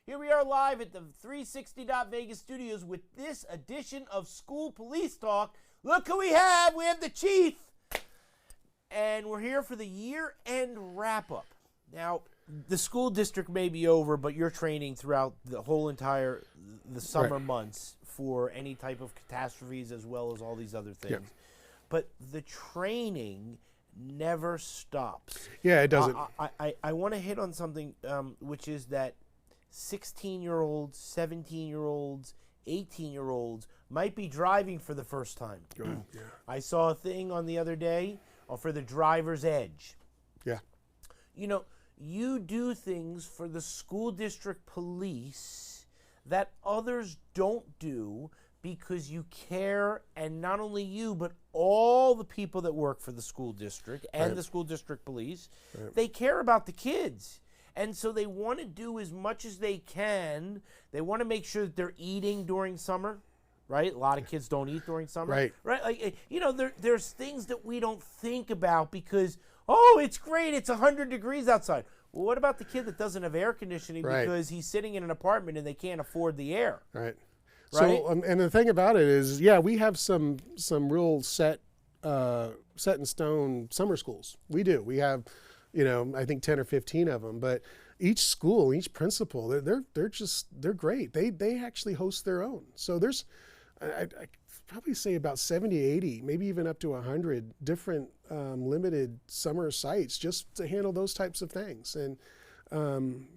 Here we are live at the 360 Vegas studios with this edition of School Police Talk. Look who we have. We have the chief. And we're here for the year-end wrap-up. Now, the school district may be over, but you're training throughout the whole entire the summer months for any type of catastrophes as well as all these other things. Yep. But the training never stops. Yeah, it doesn't. I want to hit on something, which is that 16-year-olds, 17-year-olds, 18-year-olds might be driving for the first time. Yeah. I saw a thing on the other day for the driver's edge. Yeah. You know, you do things for the school district police that others don't do because you care, and not only you, but all the people that work for the school district and the school district police, they care about the kids. And so they want to do as much as they can. They want to make sure that they're eating during summer, right? A lot of kids don't eat during summer. Right. Like, you know, there's things that we don't think about because, oh, it's great, it's 100 degrees outside. Well, what about the kid that doesn't have air conditioning because he's sitting in an apartment and they can't afford the air? Right. Right? So, and the thing about it is, yeah, we have some real set in stone summer schools. We do. We have, you know, I think 10 or 15 of them. But each school, each principal, they're great. They actually host their own. So there's, I probably say about 70, 80, maybe even up to 100 different limited summer sites just to handle those types of things. And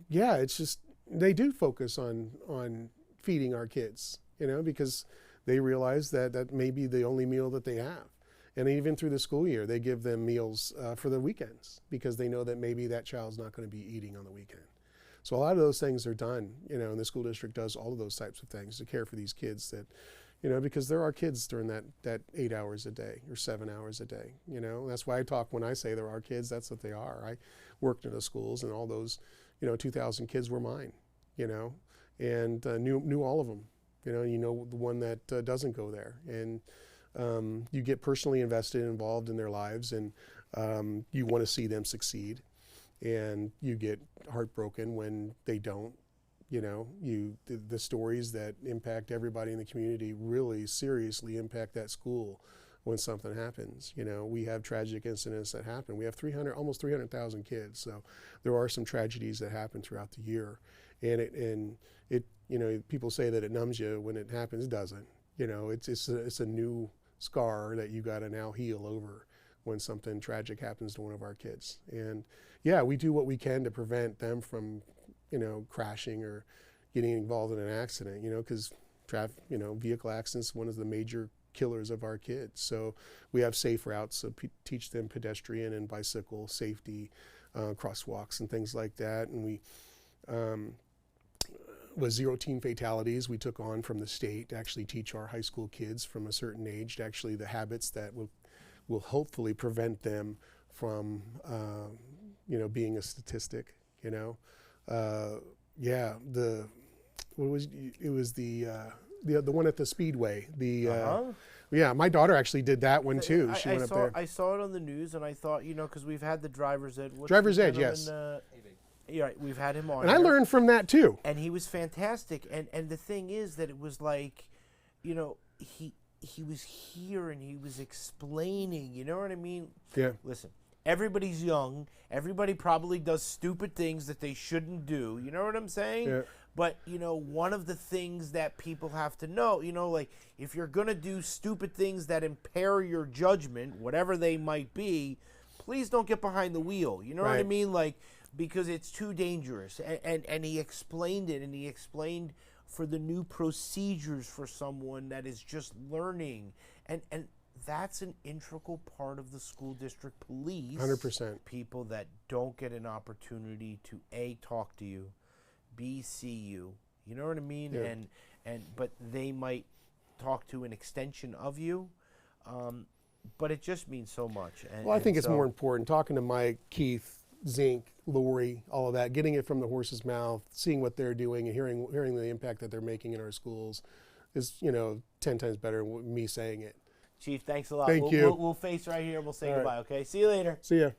yeah, it's just they do focus on feeding our kids, you know, because they realize that may be the only meal that they have. And even through the school year, they give them meals for the weekends because they know that maybe that child's not going to be eating on the weekend. So a lot of those things are done, you know, and the school district does all of those types of things to care for these kids that, you know, because there are kids during that 8 hours a day or 7 hours a day, you know. That's why I talk when I say there are kids, that's what they are. I worked in the schools and all those, you know, 2,000 kids were mine, you know, and knew all of them, you know the one that doesn't go there. And you get personally invested and involved in their lives, and you want to see them succeed, and you get heartbroken when they don't. You know, the stories that impact everybody in the community really seriously impact that school when something happens. You know, we have tragic incidents that happen. We have almost 300,000 kids, so there are some tragedies that happen throughout the year, and it you know, people say that it numbs you when it happens. It doesn't. You know, it's a new scar that you got to now heal over when something tragic happens to one of our kids. And yeah, we do what we can to prevent them from, you know, crashing or getting involved in an accident, you know, because vehicle accidents, one of the major killers of our kids. So we have safe routes, so teach them pedestrian and bicycle safety, crosswalks and things like that. And we, with 0 teen fatalities, we took on from the state to actually teach our high school kids from a certain age to actually the habits that will hopefully prevent them from, you know, being a statistic, you know. Yeah, the one at the Speedway. Yeah, my daughter actually did that one too. She went up there. I saw it on the news, and I thought, you know, because we've had the driver's ed. Driver's ed, yes. Yeah, right, we've had him on. And I learned from that too. And he was fantastic. And the thing is that it was like, you know, he was here and he was explaining. You know what I mean? Yeah. Listen. Everybody's young. Everybody probably does stupid things that they shouldn't do. You know what I'm saying? Yeah. But, you know, one of the things that people have to know, you know, like if you're going to do stupid things that impair your judgment, whatever they might be, please don't get behind the wheel. You know what I mean? Like, because it's too dangerous. And he explained it, and he explained for the new procedures for someone that is just learning. And that's an integral part of the school district police. 100%. People that don't get an opportunity to A, talk to you, B, see you. You know what I mean? Yeah. But they might talk to an extension of you. But it just means so much. Well, I think it's more important talking to Mike, Keith, Zink, Lori, all of that, getting it from the horse's mouth, seeing what they're doing, and hearing the impact that they're making in our schools is, you know, 10 times better than me saying it. Chief, thanks a lot. Thank you. We'll face right here. We'll say goodbye, okay? See you later. See ya.